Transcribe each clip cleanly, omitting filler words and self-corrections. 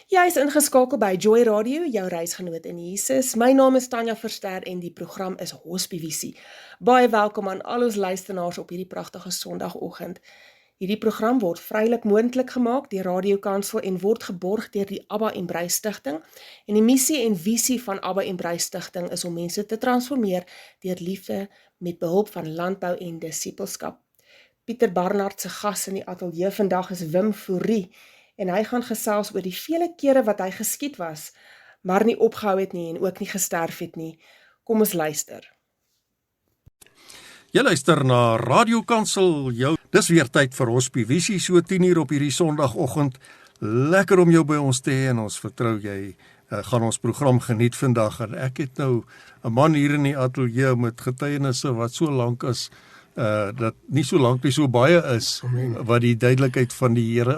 Jy is ingeskakel by Joy Radio, jou reisgenoot in Jesus. My naam is Tanya Verster en die program is Hospivisie. Baie welkom aan al ons luisteraars op hierdie pragtige Sondagoggend. Hierdie program word vrylik moontlik gemaak deur Radio Kansel en word geborg deur die Abba en Brei Stichting. En die missie en visie van Abba en Brei Stichting is om mense te transformeer deur liefde met behulp van landbou en disippelskap. Pieter Barnard se gas in die ateljee vandag is Wim Fourie. En hy gaan gesels oor die vele kere wat hy geskiet was, maar nie opgehou het nie en ook nie gesterf het nie. Kom ons luister. Jy luister na Radio Kansel, dis weer tyd vir Hospivisie, so 10:00 op hierdie Sondagoggend. Lekker om jou by ons te hê en ons vertrou jy gaan ons program geniet vandag. En ek het nou 'n man hier in die ateljee met getuienisse wat so lank is, dat nie so lank nie so baie is, wat die duidelikheid van die Here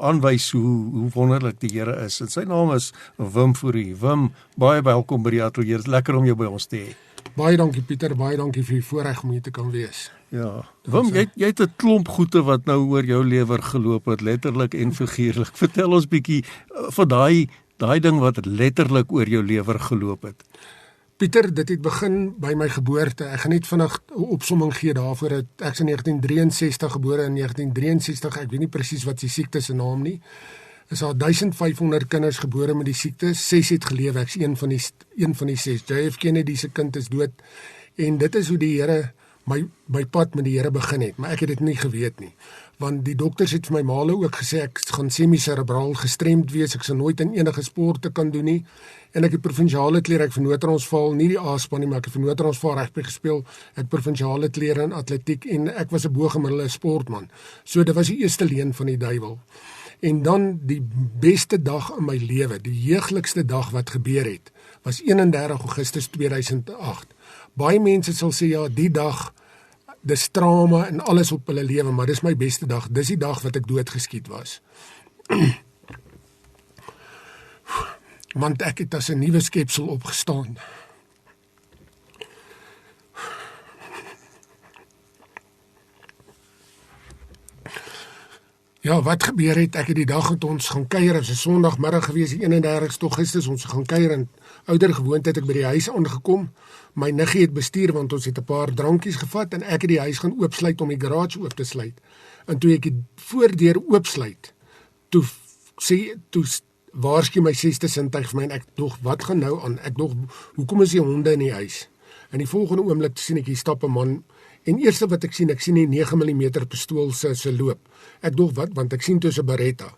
aanwys hoe wonderlik die Here is. En sy naam is Wim Fourie. Wim, baie welkom by die ateljee. Dit is lekker om jou by ons te hê. Baie dankie Pieter, baie dankie vir die voorreg om hier te kan wees. Ja, Wim, jy het 'n klomp goede wat nou oor jou lewer geloop het, letterlik en figuurlik. Vertel ons bietjie van daai ding wat letterlik oor jou lewer geloop het. Pieter, dit het begin by my geboorte. Ek gaan net vinnig 'n opsomming gee daarvoor. Ek is in 1963 gebore, in 1963, ek weet nie presies wat die siekte se naam nie. Is al 1500 kinders gebore met die siekte, 6 het geleef, ek is een van die 6. JF Kennedy se kind is dood. En dit is hoe die Here my pad met die Here begin het, maar ek het dit nie geweet nie. Want die dokters het vir my male ook gesê ek gaan semi-cerebraal gestremd wees, ek sal nooit in enige sporte kan doen nie. En ek het provinsiale klere, ek vir Noord-Transvaal, nie die A-span nie, maar ek het vir Noord-Transvaal rugby gespeel, ek provinsiale klere in atletiek en ek was 'n bo-gemiddelde sportman. So dit was die eerste leen van die duiwel. En dan die beste dag in my lewe, die jeuglikste dag wat gebeur het, was 31 Augustus 2008. Baie mense sal sê, ja, die dag, dis trauma en alles op hulle lewe, maar dis my beste dag, dis die dag wat ek doodgeskiet was. Want ek het as 'n nuwe skepsel opgestaan. Ja, wat gebeur het, ek het die dag het ons gaan kuier, het 'n Sondagmiddag gewees, die 31 Augustus, ons gaan kuier en ouer gewoonte het ek by die huis aangekom. My niggie het bestuur, want ons het 'n paar drankies gevat en ek het die huis gaan oopsluit om die garage oop te sluit. En toe ek die voordeur oopsluit, toe waarsku my 6ste sintuig vir my en ek dog, wat gaan nou aan? Ek dog, hoekom is die honde in die huis? En die volgende oomblik sien ek hier stap 'n man. En eerste wat ek sien die 9mm pistool se loop. Ek dog wat, want ek sien tussen Beretta.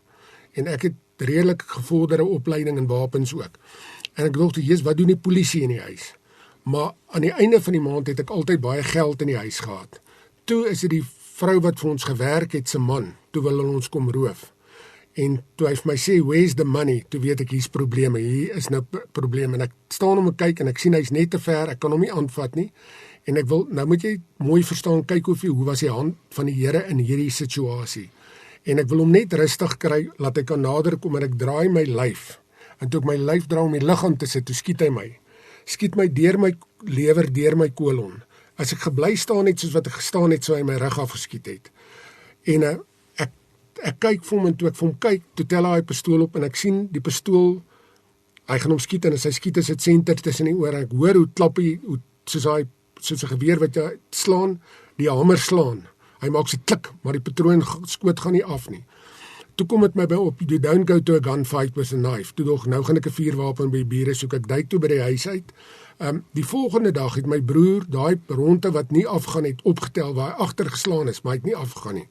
En ek het redelik gevorderde opleiding in wapens ook. En ek dog, Jesus, wat doen die polisie in die huis? Maar aan die einde van die maand het ek altyd baie geld in die huis gehad. Toe is dit die vrou wat vir ons gewerk het, se man, toe wil hulle ons kom roof. En toe hy vir my sê, where's the money? Toe weet ek, hier's probleme, hier is nou probleme. En ek staan om en kyk en ek sien hy's net te ver, ek kan hom nie aanvat nie. En ek wil, nou moet jy mooi verstaan, kyk hoe was die hand van die Here in hierdie situasie. En ek wil hom net rustig kry, laat hy kan nader kom en ek draai my lyf. En toe ek my lyf draai om die liggaam te sit, toe skiet hy my. Skiet my deur my lewer, deur my kolon. As ek gebly staan het soos wat ek gestaan het, sou hy my rug afgeskiet het. En ek kyk vir hom en toe ek vir hom kyk, toe tel hy pistool op en ek sien die pistool, hy gaan hom skiet en as hy skiet is dit senter tussen die oor en ek hoor hoe klap hy, soos 'n geweer wat jy slaan, die hamer slaan. Hy maak so klik, maar die patroon skoot gaan nie af nie. Toe kom dit my by op, you don't go to a gunfight with a knife. Toe dog, nou gaan ek 'n vuurwapen by die bure soek, ek duik toe by die huis uit. Die volgende dag het my broer daai ronde wat nie afgaan het opgetel, waar hy agter geslaan is, maar hy het nie afgegaan nie.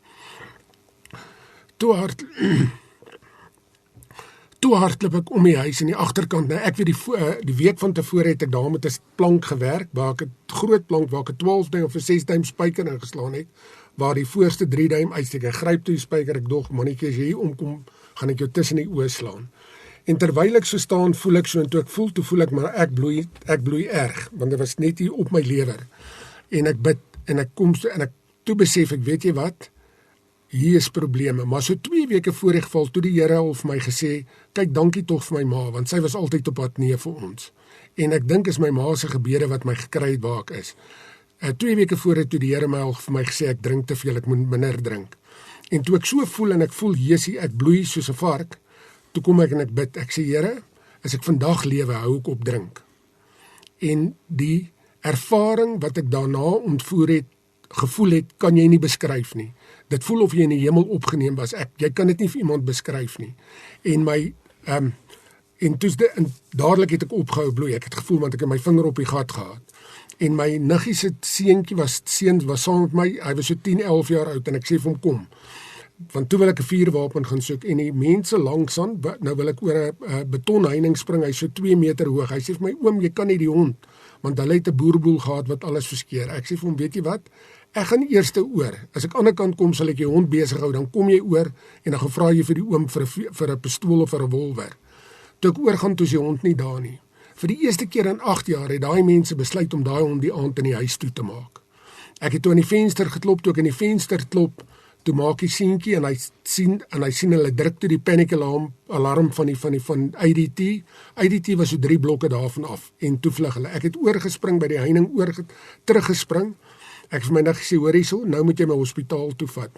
Toe hardloop ek om die huis in die agterkant. Nou ek weet die week van tevore het ek daar met 'n plank gewerk, waar ek 'n groot plank waar ek 'n 12 duim of 'n 6 duim spyker ingeslaan het, waar die voorste 3 duim uitsteek. Ek gryp toe die spyker, ek dog, mannetjie, as jy hier omkom, gaan ek jou tussen die oë slaan. En terwyl ek so staan, voel ek so, en toe ek voel ek, maar ek bloei erg, want dit was net hier op my lewer. En ek bid, en ek kom so, en ek toe besef ek, weet jy wat, hier is probleme, maar so 2 weke voor die geval, toe die Here al vir my gesê, kyk, dankie tog vir my ma, want sy was altyd op pad neer vir ons. En ek dink is my ma se gebede wat my gekry het waar ek is. 2 weke voor het toe die Here my al vir my gesê, ek drink te veel, ek moet minder drink. En toe ek so voel, en ek voel, Jesusie, ek bloei soos 'n vark, toe kom ek en ek bid, ek sê Here, as ek vandag lewe, hou ek op drink. En die ervaring wat ek daarna ontvoer het, gevoel het, kan jy nie beskryf nie. Dit voel of jy in die hemel opgeneem was. Jy kan dit nie vir iemand beskryf nie. En my en dadelik het ek opgehou bloei. Ek het gevoel want ek het my vinger op die gat gehad. En my niggie se seentjie was saam met my. Hy was so 10, 11 jaar oud en ek sê vir hom kom. Want toe wil ek 'n vuurwapen gaan soek en die mense langsaan, nou wil ek oor 'n betonheining spring. Hy's so 2 meter hoog. Hy sê vir my oom, jy kan nie die hond, want hulle het 'n boerboel gehad wat alles verskeer. Ek sê vir hom, weet jy wat? Ek gaan eerste oor. As ek aan die ander kant kom, sal ek jou hond besig hou, dan kom jy oor en dan gaan vra jy vir die oom vir 'n pistool of 'n revolver. Toe ek oorgaan, toe is die hond nie daar nie. Vir die eerste keer in 8 jaar het daai mense besluit om daai hond die aand in die huis toe te maak. Ek het toe aan die venster geklop, toe ek in die venster klop, toe maak die seentjie en hy sien hulle druk toe die panic alarm van IDT. IDT was so 3 blokke daarvan af en toe vlug hulle. Ek het oorgespring by die heining, teruggespring. Ek vir my niggie sê, hoor hierso, nou moet jy my hospitaal toe vat.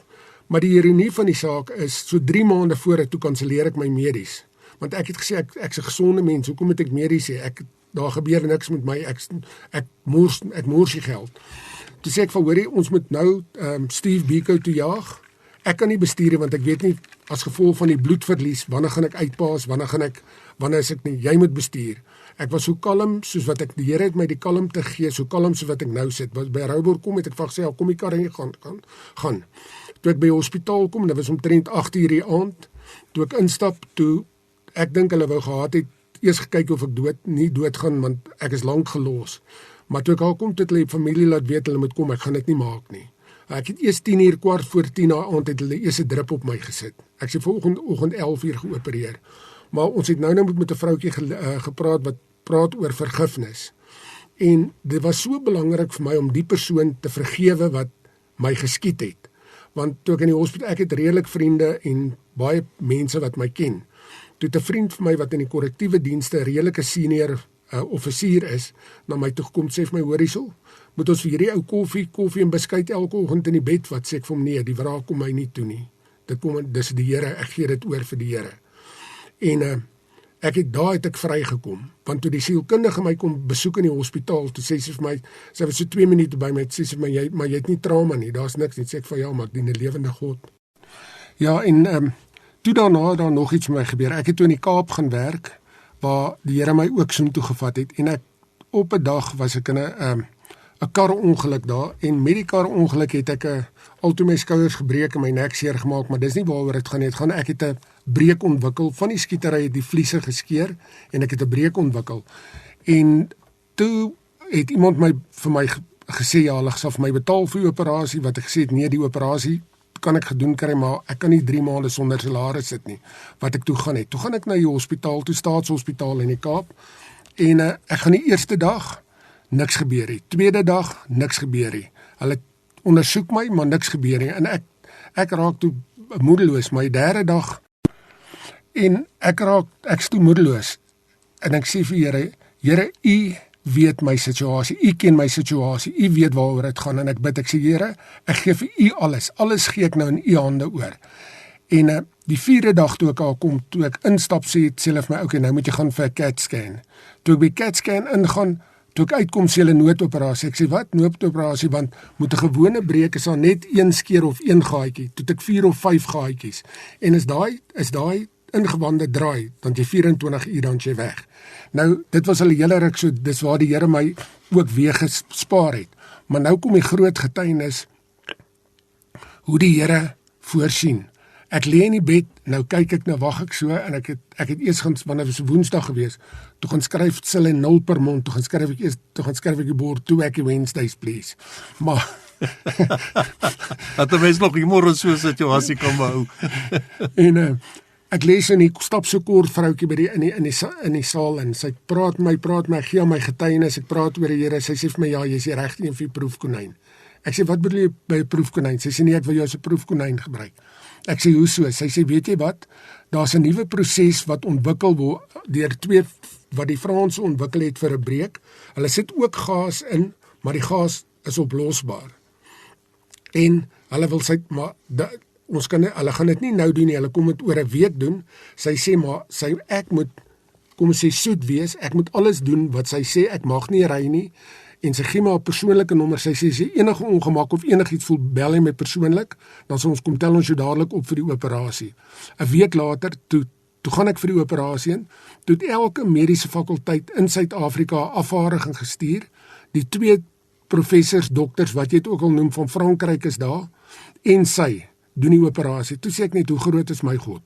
Maar die ironie van die saak is, so 3 maande voor toe kanselleer ek my medies. Want ek het gesê, ek's 'n gesonde mens, hoekom moet ek medies sê? Daar gebeur niks met my, ek moers die geld. Toe sê ek van, hoorie, ons moet nou Steve Biko toe jaag. Ek kan nie bestuur want ek weet nie, as gevolg van die bloedverlies, wanneer gaan ek uitpaas, wanneer is ek nie, jy moet bestuur. Ek was so kalm, soos wat die Here het my die kalmte gegee, so kalm soos wat ek nou sit. By Rouwboer kom het ek van gesê, kom die kar en gaan. Toe ek by die hospitaal kom, dit was omtrent 8 uur die aand, toe ek instap, toe ek dink hulle wou gehad het, eers gekyk of ek nie dood gaan, want ek is lank gelos. Maar toe ek al kom, toe het hulle die familie laat weet, hulle moet kom, ek gaan dit nie maak nie. Ek het eers 10 uur, 10:15 na aand, het hulle eers 'n drip op my gesit. Ek sê volgende 11 uur geopereer. Maar ons het nou met 'n vroutjie gepraat, wat praat oor vergifnis. En dit was so belangrik vir my om die persoon te vergewe wat my geskiet het. Want toe ek in die hospitaal, ek het redelik vriende en baie mense wat my ken. Toe 'n vriend vir my wat in die korrektiewe dienste 'n redelike senior offisier is, na my toe gekom, sê vir my, hoor hierso, moet ons vir hierdie ou koffie en beskuit elke oggend in die bed, wat sê ek vir hom, nee, die wraak kom my nie toe nie. Dis die Here, ek gee dit oor vir die Here. En daar het ek vrygekom, want toe die sielkundige my kom besoek in die hospitaal, toe sê sy vir my, sy was so 2 minute by my, sê sy vir my, maar jy het nie trauma nie, daar's niks nie, sê ek van ja, maar ek dien 'n lewende God. Ja, en toe daarna daar nog iets met my gebeur. Ek het toe in die Kaap gaan werk, waar die Here my ook soontoe gevat het, en ek op 'n dag was ek in 'n karongeluk daar, en met die karongeluk het ek al toe my skouers gebreek en my nek seer gemaak, maar dis nie waaroor dit gaan nie. Ek het 'n breek ontwikkel, van die skietery het die vliese geskeur, en ek het 'n breek ontwikkel. En toe het iemand vir my gesê, ja, hulle sal vir my betaal vir die operasie, wat ek gesê het, nee, die operasie kan ek gedoen kry, maar ek kan nie 3 maande sonder salaris sit nie, wat ek toe gaan het. Toe gaan ek na die hospitaal, toe Staatshospitaal in die Kaap, en ek gaan die eerste dag, niks gebeur nie. Tweede dag, niks gebeur nie. Hulle ondersoek my, maar niks gebeur nie. En ek raak toe moedeloos, my derde dag, en ek is toe moedeloos. En ek sê vir Here, U weet my situasie, U ken my situasie, U weet waaroor dit gaan, en ek bid, ek sê, Here, ek gee vir U alles gee ek nou in U hande oor. En die 4de dag toe ek al kom, toe ek instap, sê hulle vir my, okay, nou moet jy gaan vir 'n CAT scan. Toe ek by CAT scan ingaan, toe ek uitkom, sê hulle noodoperasie. Ek sê, wat noodoperasie, want moet 'n gewone breek, is daar net 1 skeer of 1 gaatjie, toe ek 4 of 5 gaatjies. En is daai ingewande draai, dan jy 24 uur dan jy weg. Nou, dit was al 'n hele ruk so, dis waar die Here my ook weer gespaar het. Maar nou kom die groot getuienis, hoe die Here voorsien. Ek lê in die bed, nou kyk ek, nou wag ek so, en ek het eers gaan, want dit was Woensdag gewees, toe gaan skryf hulle 0 per mond, toe gaan skryf ek die bord, toe ek die Wednesdays, please. Maar dat 'n mens nog humor in so 'n situasie kan behou. En ek lees en ek stap so kort vroutjie by in die saal, en sy praat my, ek gee my getuienis, ek praat oor die Here, sy sê vir my, ja, jy is die regte een vir die proefkonyn. Ek sê, wat bedoel jy by 'n proefkonyn? Sy sê, nee, ek wil jou as 'n proefkonyn gebruik. Ek sê, hoe so? Sy sê, weet jy wat, daar's 'n nuwe proses wat ontwikkel word, deur 2 wat die Franse ontwikkel het vir 'n breek. Hulle sit ook gas in, maar die gas is oplosbaar. En hulle wil hulle gaan dit nie nou doen nie, hulle kom dit oor 'n week doen. Sy sê maar ek moet kom ons sê soet wees, ek moet alles doen wat sy sê, ek mag nie ry nie. En sy gee my 'n persoonlike nommer. Sy sê as jy enige ongemak of enigiets voel, bel hy my persoonlik, dan sal ons kom tel ons jou dadelik op vir die operasie. 'n Week later toe gaan ek vir die operasie in. Toe het elke mediese fakulteit in Suid-Afrika 'n afvaardiging gestuur. Die 2 professors, dokters, wat jy dit ook al noem, van Frankryk is daar, en sy doen die operasie. Toe sê ek net, hoe groot is my God?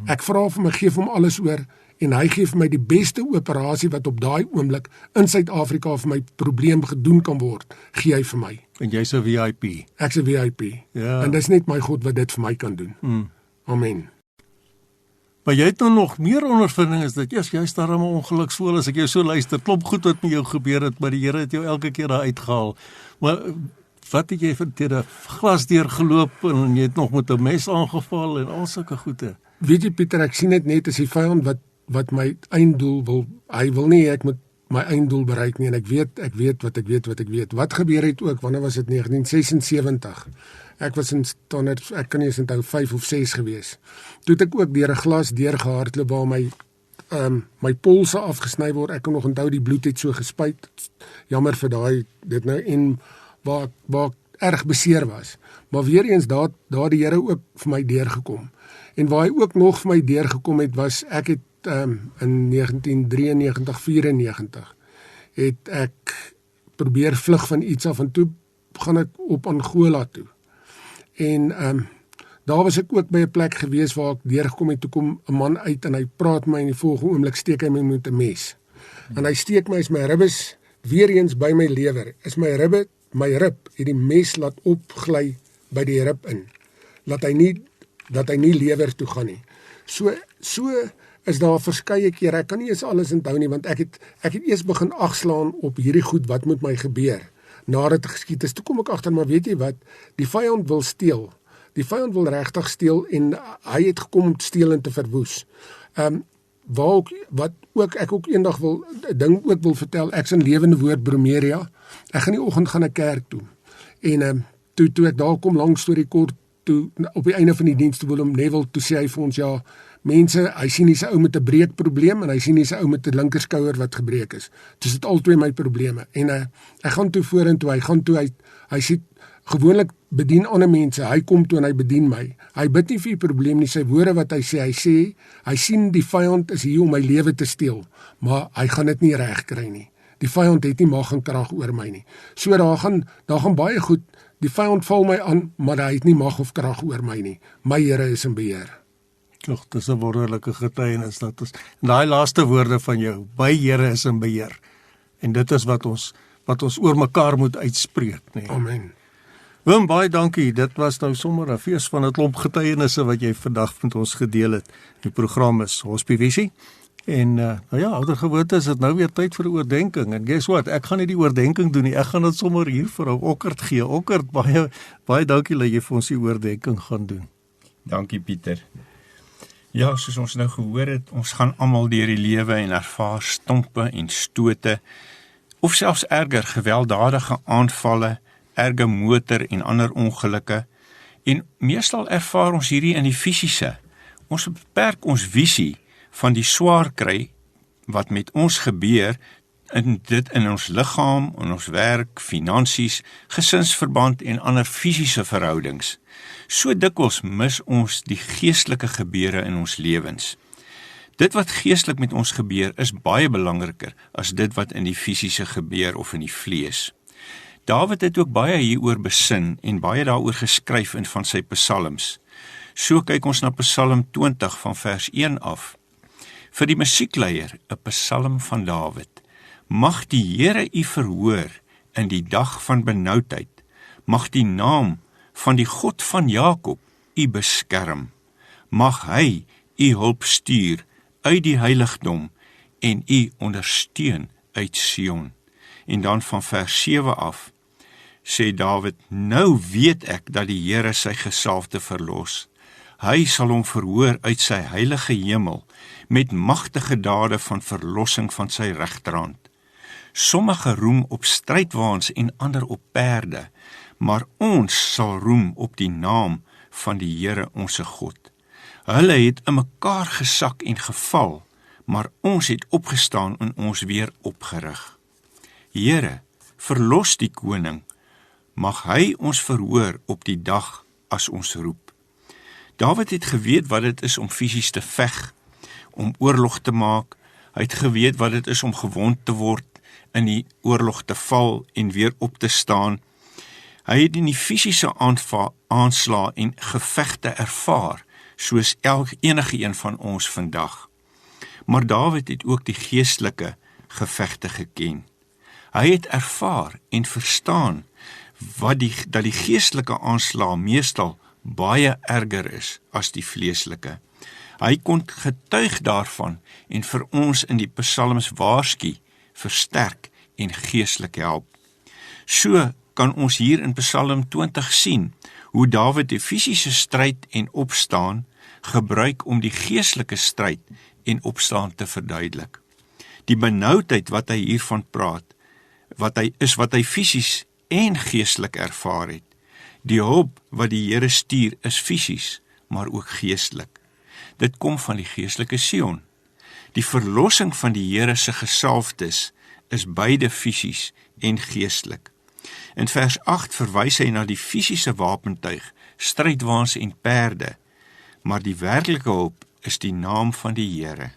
Ek vra vir my, gee vir hom alles oor, en hy gee vir my die beste operasie wat op daai oomblik in Suid-Afrika vir my probleem gedoen kan word, gee hy vir my. En jy's 'n VIP. Ek's 'n VIP. Ja. En dis net my God wat dit vir my kan doen. Amen. Maar jy het nou nog meer ondervinding is dat jy's daar 'n ongeluksvol as ek jou so luister. Klop goed wat met jou gebeur het, maar die Here het jou elke keer daar uitgehaal. Maar wat het jy teen 'n glas deurgeloop en jy het nog met 'n mes aangeval en al sulke goede? Weet jy Pieter, ek sien dit net as die vyand wat my einddoel hy wil nie ek moet my einddoel bereik nie, en ek weet wat ek weet. Wat gebeur het ook, wanneer was dit 1976? Ek was in standaard, ek kan nie eens onthou 5 of 6 gewees. Toe het ek ook deur 'n glas deurgehardloop waar my polse afgesny word. Ek kan nog onthou die bloed het so gespuit. Jammer vir dit nou, en waar ek erg beseer was. Maar weer eens daar die Here ook vir my deurgekom. En waar hy ook nog vir my deurgekom het, was ek het in 1993, 94 het ek probeer vlug van iets af, en toe gaan ek op Angola toe. En daar was ek ook by 'n plek gewees waar ek deurgekom het. Toe kom 'n man uit en hy praat my, en die volgende oomblik steek hy my met 'n mes. En hy steek my, is my ribbes weer eens by my lewer. Is my rib het die mes laat opgly by die rib in. Dat hy nie lewer toe gaan nie. So is daar verskeie kere, ek kan nie eens alles onthou nie, want ek het eers begin agslaan op hierdie goed, wat moet my gebeur, nadat dit geskied is. Toe kom ek agter, maar weet jy wat, die vyand wil steel. Die vyand wil regtig steel, en hy het gekom om te steel en te verwoes. Wat ook ek ook eendag wil vertel, ek's in Lewende Woord Bromeria. Ek gaan die oggend gaan 'n kerk toe. En toe ek daar kom, lang storie kort, toe op die einde van die diens, toe Willem Neville, toe sê hy vir ons, ja, mense, hy sien nie sy ou met 'n breekprobleem, en hy sien nie sy ou met 'n linkerskouer wat gebreek is. Dis dit albei my probleme. En ek gaan toe vorentoe, hy sê, gewoonlik bedien ander mense, hy kom toe en hy bedien my. Hy bid nie vir die probleem nie, sy woorde wat hy sê, hy sien die vyand is hier om my lewe te steel, maar hy gaan dit nie reg kry nie. Die vyand het nie mag en krag oor my nie. So daar gaan baie goed, die vyand val my aan, maar hy het nie mag of krag oor my nie. My Here is in beheer. Tog, dis 'n wonderlike getuienis dat ons, en daai laaste woorde van jou, my Here is in beheer. En dit is wat ons oor mekaar moet uitspreek, nee. Amen. Willem, baie dankie. Dit was nou sommer 'n fees van 'n klomp getuienisse wat jy vandag met ons gedeel het. Die program is Hospivisie. En oudergewoonte is dit nou weer tyd vir 'n oordeenking. En guess what? Ek gaan nie die oordeenking doen nie. Ek gaan dit sommer hier vir ou Okkert gee. Okkert, baie dankie dat jy vir ons die oordeenking gaan doen. Dankie Pieter. Ja, soos ons nou gehoor het, ons gaan almal deur die lewe en ervaar stompe en stote, of selfs erger, gewelddadige aanvalle, erge motor en ander ongelukke, en meestal ervaar ons hierdie in die fisiese. Ons beperk ons visie van die swaar kry wat met ons gebeur, in ons liggaam, in ons werk, finansies, gesinsverband en ander fisiese verhoudings. So dikwels mis ons die geestelike gebeure in ons lewens. Dit wat geestelik met ons gebeur is baie belangriker as dit wat in die fisiese gebeur of in die vlees. Dawid het ook baie hieroor besin en baie daaroor geskryf in van sy psalms. So kyk ons na Psalm 20 van vers 1 af. Vir die musiekleier, 'n psalm van Dawid. Mag die Here u verhoor in die dag van benoudheid. Mag die naam van die God van Jakob u beskerm. Mag hy u hulp stuur uit die heiligdom en u ondersteun uit Sion. En dan van vers 7 af, sê Dawid, nou weet ek dat die Here sy gesalfde verlos. Hy sal hom verhoor uit sy heilige hemel, met magtige dade van verlossing van sy regterhand. Sommige roem op strydwaans en ander op perde, maar ons sal roem op die naam van die Here onse God. Hulle het in mekaar gesak en geval, maar ons het opgestaan en ons weer opgerig. Here, verlos die koning, mag hy ons verhoor op die dag as ons roep. Dawid het geweet wat dit is om fisies te veg, om oorlog te maak. Hy het geweet wat dit is om gewond te word, in die oorlog te val en weer op te staan. Hy het in die fisiese aanslae en gevegte ervaar, soos enige een van ons vandag. Maar Dawid het ook die geestelike gevegte geken. Hy het ervaar en verstaan dat die geestelike aanslae meestal baie erger is as die vleeslike. Hy kon getuig daarvan en vir ons in die psalms waarsku, versterk en geestelik help. So kan ons hier in Psalm 20 sien hoe Dawid die fisiese stryd en opstaan gebruik om die geestelike stryd en opstaan te verduidelik. Die benoudheid wat hy hiervan praat, wat hy fisies en geestelik ervaar het. Die hulp wat die Here stuur is fisies, maar ook geestelik. Dit kom van die geestelike Sion. Die verlossing van die Here se gesalfdes is beide fisies en geestelik. In vers 8 verwys hy na die fisiese wapentuig, strydwaans en perde, maar die werklike hulp is die naam van die Here.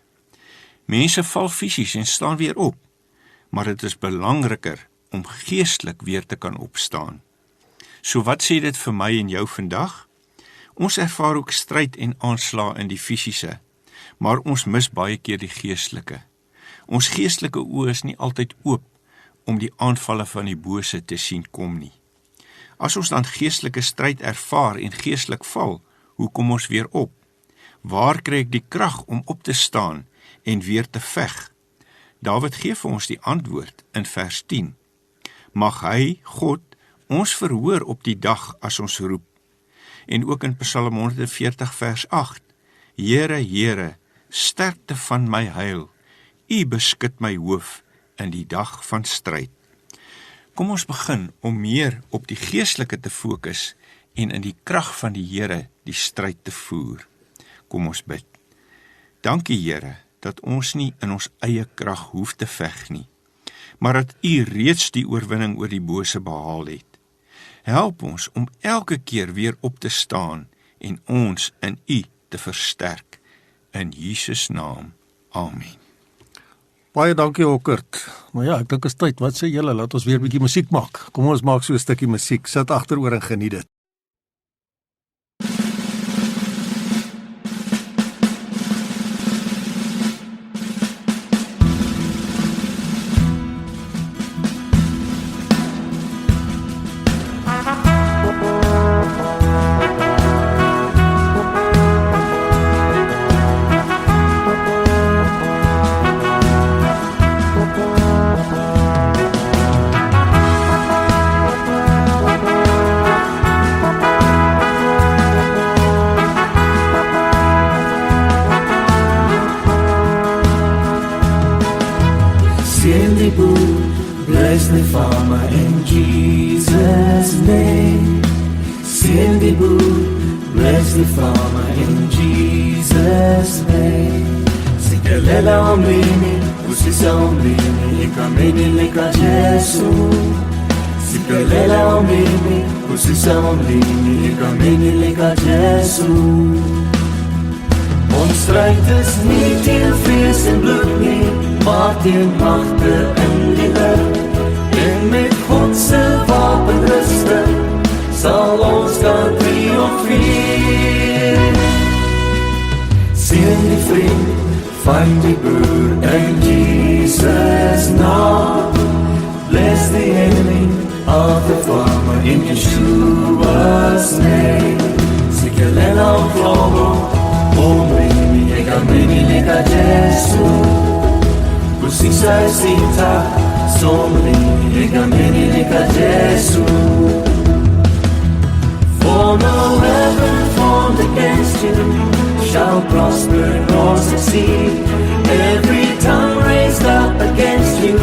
Mense val fisies en staan weer op, maar dit is belangriker om geestelik weer te kan opstaan. So wat sê dit vir my en jou vandag? Ons ervaar ook stryd en aanslae in die fisiese, maar ons mis baie keer die geestelike. Ons geestelike oë is nie altyd oop om die aanvalle van die bose te sien kom nie. As ons dan geestelike stryd ervaar en geestelik val, hoe kom ons weer op? Waar kry ek die krag om op te staan en weer te veg? Dawid gee vir ons die antwoord in vers 10. Mag hy, God, ons verhoor op die dag as ons roep. En ook in Psalm 140 vers 8. Here, Here, sterkte van my heil, U beskut my hoof in die dag van stryd. Kom ons begin om meer op die geestelike te fokus en in die krag van die Here die stryd te voer. Kom ons bid. Dankie Here, dat ons nie in ons eie krag hoef te veg nie, maar dat U reeds die oorwinning oor die bose behaal het. Help ons om elke keer weer op te staan en ons in U te versterk. In Jesus naam. Amen. Baie dankie Hokkert. Maar ja, ek dink is tyd. Wat sê julle? Laat ons weer 'n bietjie musiek maak. Kom ons maak so 'n stukkie musiek. Sit agteroor en geniet dit. Bless the farmer in Jesus' name. Sing the boot, bless the farmer in Jesus' name. Sikelela omlimi, usisa omlimi, ikamini lika Jesu. Sikelela omlimi, usisa omlimi, ikamini lika Jesu. Ons strijd is nie teen vlees en bloed nie, maar teen magte in die lucht. En met God se wapenrusting sal ons kan triomfeer. Sien die vriend van die boer in Jesus' naam. Bless the enemy of the farmer in Yeshua's name. Sikelela oklobo, omlimi ekamini lika Jesu. Kusisa esita, somlimi ekamini lika Jesu. For no weapon formed against you shall prosper nor succeed. Every tongue raised up against you,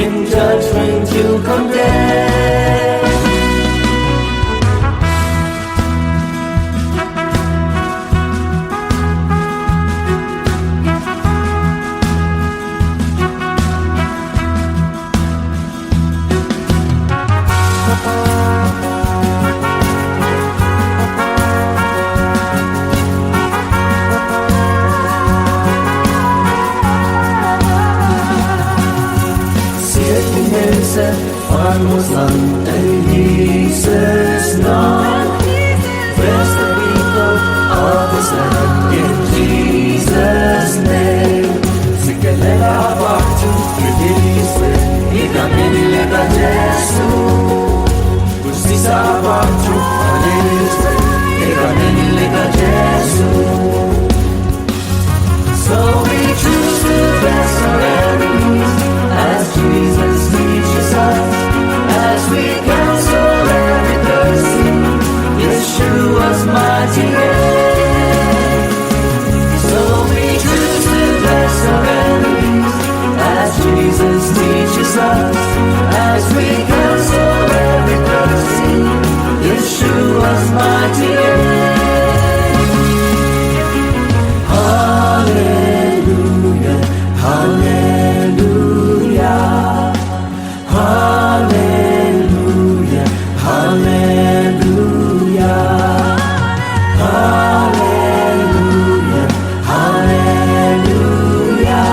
in judgment you condemn. van ons land in Jesus naam. Bless the people of this land in Jesus name. Sikelela watu kudiswe, ikameni leka Jesu. Kusisa watu kudiswe, ikameni leka Jesu. So we choose to bless our enemies as Jesus teaches us, as we counsel every person, Yeshua's mighty name. So we choose to bless our enemies as Jesus teaches us, as we counsel every person, Yeshua's mighty name. Hallelujah, hallelujah, hallelujah, hallelujah, hallelujah, hallelujah,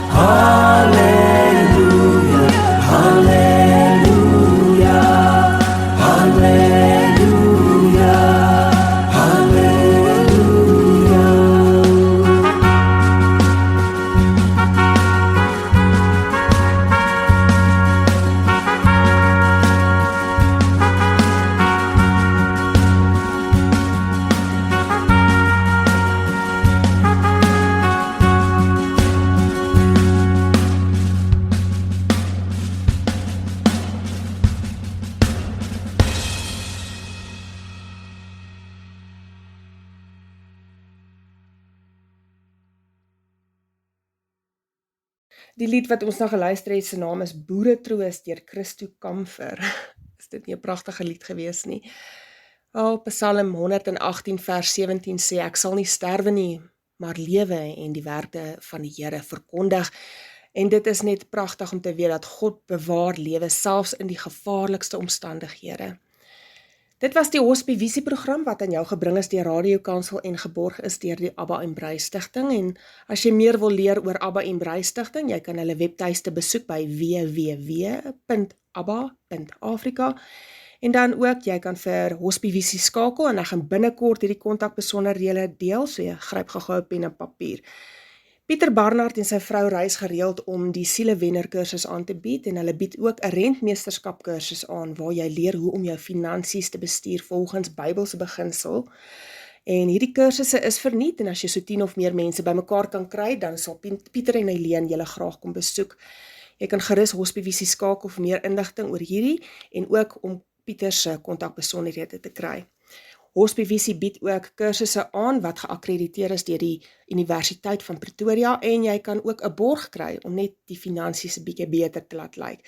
hallelujah, hallelujah, hallelujah, hallelujah. Die lied wat ons nou geluister het, se naam is Boeretroos deur Christo Kamfer. Is dit nie 'n pragtige lied gewees nie? Psalm 118 vers 17 sê, ek sal nie sterwe nie, maar lewe en die werke van die Here verkondig. En dit is net pragtig om te weet dat God bewaar lewe selfs in die gevaarlikste omstandighede. Dit was die Hospivisie program wat aan jou gebring is deur Radio Kansel en geborg is deur die Abba en Brei Stichting. En as jy meer wil leer oor Abba en Brei Stichting, jy kan hulle webtuiste besoek by www.abba.afrika. En dan ook, jy kan vir Hospivisie skakel en ek gaan binnekort hierdie kontakbesonderhede deel, so jy gryp gou 'n pen en papier. Pieter Barnard en sy vrou reis gereeld om die sielewenner kursus aan te bied en hulle bied ook 'n rentmeesterskap kursus aan waar jy leer hoe om jou finansies te bestuur volgens Bybelse beginsel. En hierdie kursusse is verniet en as jy so 10 of meer mense bymekaar kan kry, dan sal Pieter en Eileen julle graag kom besoek. Jy kan gerus Hospivisie skakel vir meer inligting oor hierdie en ook om Pieter se kontakbesonderhede te kry. Hospivisie bied ook kursusse aan wat geakkrediteer is deur die Universiteit van Pretoria en jy kan ook 'n borg kry om net die finansies 'n bietjie beter te laat lyk.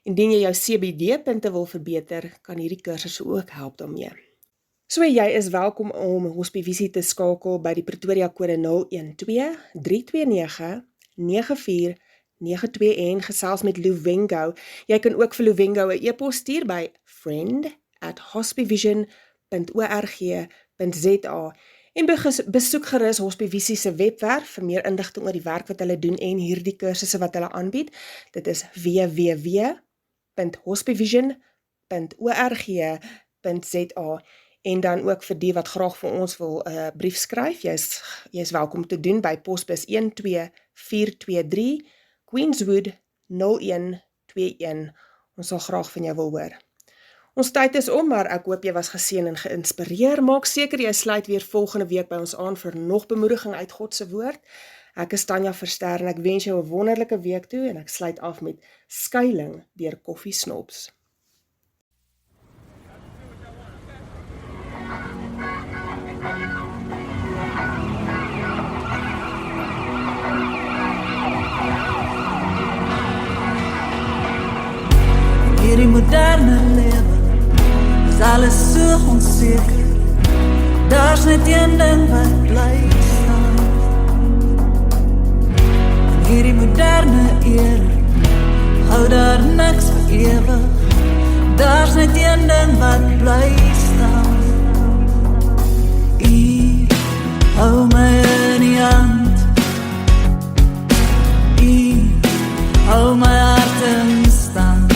Indien jy jou CBD-punte wil verbeter, kan hierdie kursusse ook help daarmee. So jy is welkom om Hospivisie te skakel by die Pretoria kode 012-329-9492 en gesels met Luwengo. Jy kan ook vir Luwengo 'n e-pos stuur by friend@hospivision.org.za en besoek gerus Hospivisie se webwerf vir meer inligting oor die werk wat hulle doen en hierdie kursusse wat hulle aanbied. Dit is www.hospivision.org.za en dan ook vir die wat graag vir ons wil 'n brief skryf. Jy's welkom te doen by posbus 12423 Queenswood 0121. Ons sal graag van jou wil hoor. Ons tyd is om, maar ek hoop jy was geseën en geïnspireer. Maak seker jy sluit weer volgende week by ons aan vir nog bemoediging uit God se woord. Ek is Tanya Verster en ek wens jou 'n wonderlike week toe en ek sluit af met Skuiling deur Koffie Snops. Hierdie moderne lewe is alles so onseker. Daar's net een ding wat bly staan. In hierdie moderne era hou daar niks vir ewig. Daar's net een ding wat bly staan. U hou my in die hand. U hou my hart in stand.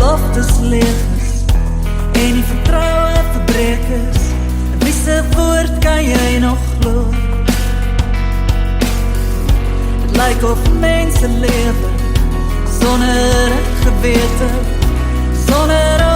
beloftes leeg is en die vertroue verbreek is. Wie se woord kan jy nog glo? Het lyk of mense lewe sonder 'n gewete, sonder